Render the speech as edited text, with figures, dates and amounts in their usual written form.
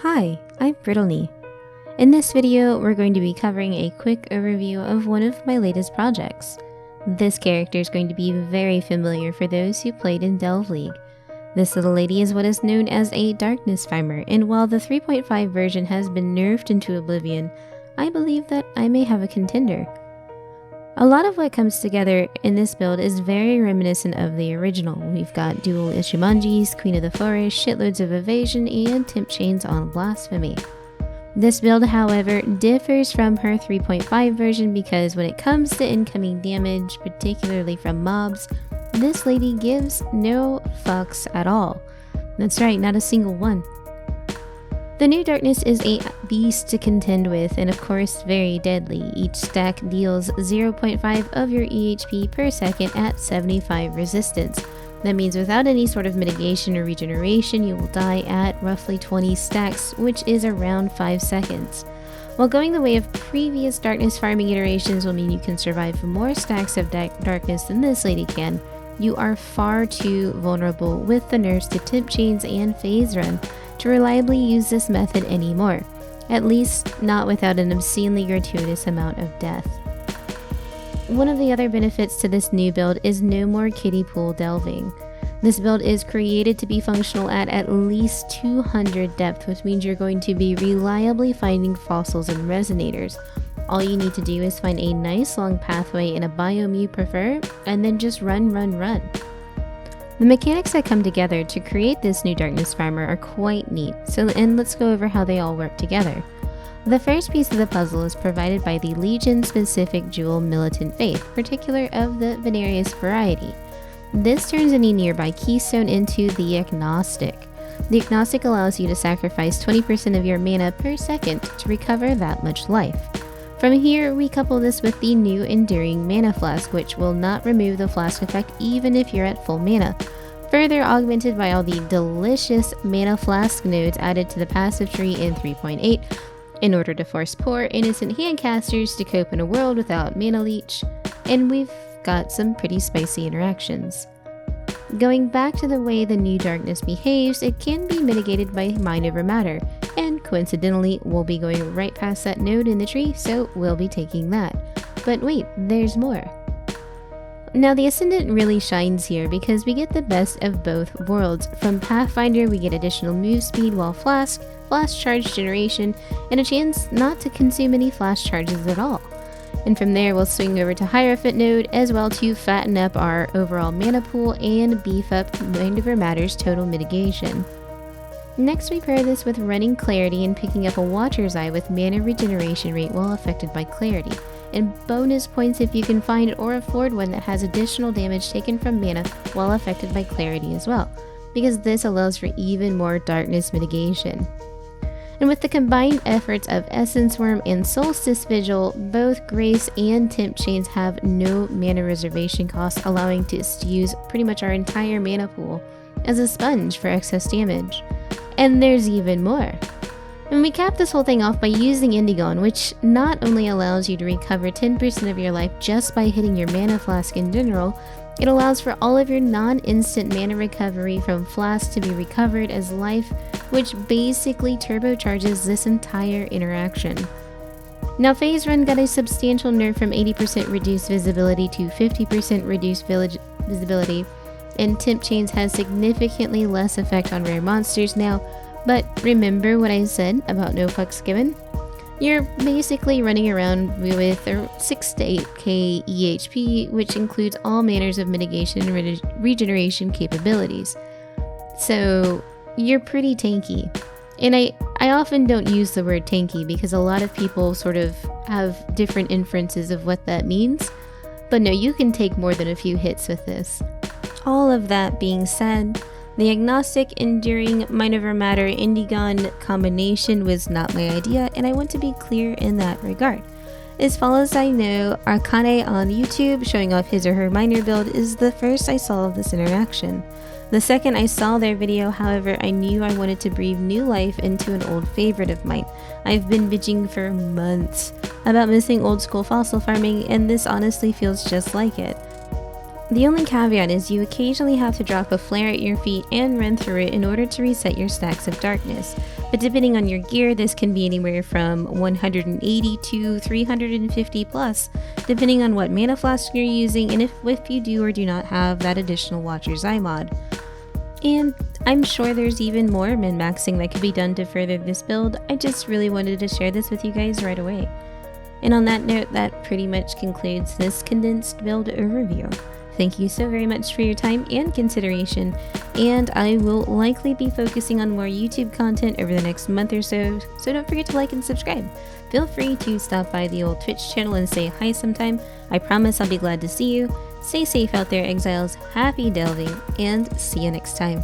Hi, I'm Brittleknee. In this video, we're going to be covering a quick overview of one of my latest projects. This character is going to be very familiar for those who played in Delve League. This little lady is what is known as a darkness farmer, and while the 3.5 version has been nerfed into oblivion, I believe that I may have a contender. A lot of what comes together in this build is very reminiscent of the original. We've got dual Ishimangis, Queen of the Forest, shitloads of evasion, and temp chains on blasphemy. This build, however, differs from her 3.5 version because when it comes to incoming damage, particularly from mobs, this lady gives no fucks at all. That's right, not a single one. The new darkness is a beast to contend with and of course very deadly. Each stack deals 0.5 of your EHP per second at 75 resistance. That means without any sort of mitigation or regeneration, you will die at roughly 20 stacks, which is around 5 seconds. While going the way of previous darkness farming iterations will mean you can survive more stacks of darkness than this lady can, you are far too vulnerable with the nerfs to temp chains and phase run to reliably use this method anymore, at least not without an obscenely gratuitous amount of death. One of the other benefits to this new build is no more kiddie pool delving. This build is created to be functional at least 200 depth, which means you're going to be reliably finding fossils and resonators. All you need to do is find a nice long pathway in a biome you prefer, and then just run. The mechanics that come together to create this new darkness farmer are quite neat, and let's go over how they all work together. The first piece of the puzzle is provided by the Legion-specific jewel Militant Faith, particular of the Venarius variety. This turns any nearby keystone into the Agnostic. The Agnostic allows you to sacrifice 20% of your mana per second to recover that much life. From here, we couple this with the new Enduring Mana Flask, which will not remove the flask effect even if you're at full mana, further augmented by all the delicious Mana Flask nodes added to the passive tree in 3.8 in order to force poor, innocent handcasters to cope in a world without mana leech, and we've got some pretty spicy interactions. Going back to the way the new darkness behaves, it can be mitigated by mind over matter, and coincidentally we'll be going right past that node in the tree, so we'll be taking that. But wait, there's more. Now the Ascendant really shines here because we get the best of both worlds. From Pathfinder we get additional move speed while flash charge generation, and a chance not to consume any flash charges at all. And from there we'll swing over to Hierophant node as well to fatten up our overall mana pool and beef up Mind Over Matter's total mitigation. Next we pair this with running Clarity and picking up a Watcher's Eye with mana regeneration rate while affected by Clarity, and bonus points if you can find or afford one that has additional damage taken from mana while affected by Clarity as well, because this allows for even more darkness mitigation. And with the combined efforts of Essence Worm and Solstice Vigil, both Grace and Temp Chains have no mana reservation cost, allowing us to use pretty much our entire mana pool as a sponge for excess damage. And there's even more. And we cap this whole thing off by using Indigon, which not only allows you to recover 10% of your life just by hitting your mana flask in general, it allows for all of your non-instant mana recovery from flask to be recovered as life, which basically turbocharges this entire interaction. Now Phase Run got a substantial nerf from 80% reduced visibility to 50% reduced visibility, and Temp Chains has significantly less effect on rare monsters now, but remember what I said about no fucks given? You're basically running around with 6 to 8k EHP, which includes all manners of mitigation and regeneration capabilities. So you're pretty tanky. And I often don't use the word tanky because a lot of people sort of have different inferences of what that means. But no, you can take more than a few hits with this. All of that being said, the Agnostic Enduring Mind Over Matter Indigon combination was not my idea, and I want to be clear in that regard. As far as I know, Akane on YouTube showing off his or her miner build is the first I saw of this interaction. The second I saw their video, however, I knew I wanted to breathe new life into an old favorite of mine. I've been bitching for months about missing old school fossil farming, and this honestly feels just like it. The only caveat is you occasionally have to drop a flare at your feet and run through it in order to reset your stacks of darkness, but depending on your gear this can be anywhere from 180 to 350 plus, depending on what mana flask you're using and if you do or do not have that additional Watcher's Eye mod. And I'm sure there's even more min-maxing that could be done to further this build. I just really wanted to share this with you guys right away. And on that note, that pretty much concludes this condensed build overview. Thank you so very much for your time and consideration, and I will likely be focusing on more YouTube content over the next month or so don't forget to like and subscribe. Feel free to stop by the old Twitch channel and say hi sometime. I promise I'll be glad to see you. Stay safe out there, exiles, happy delving, and see you next time.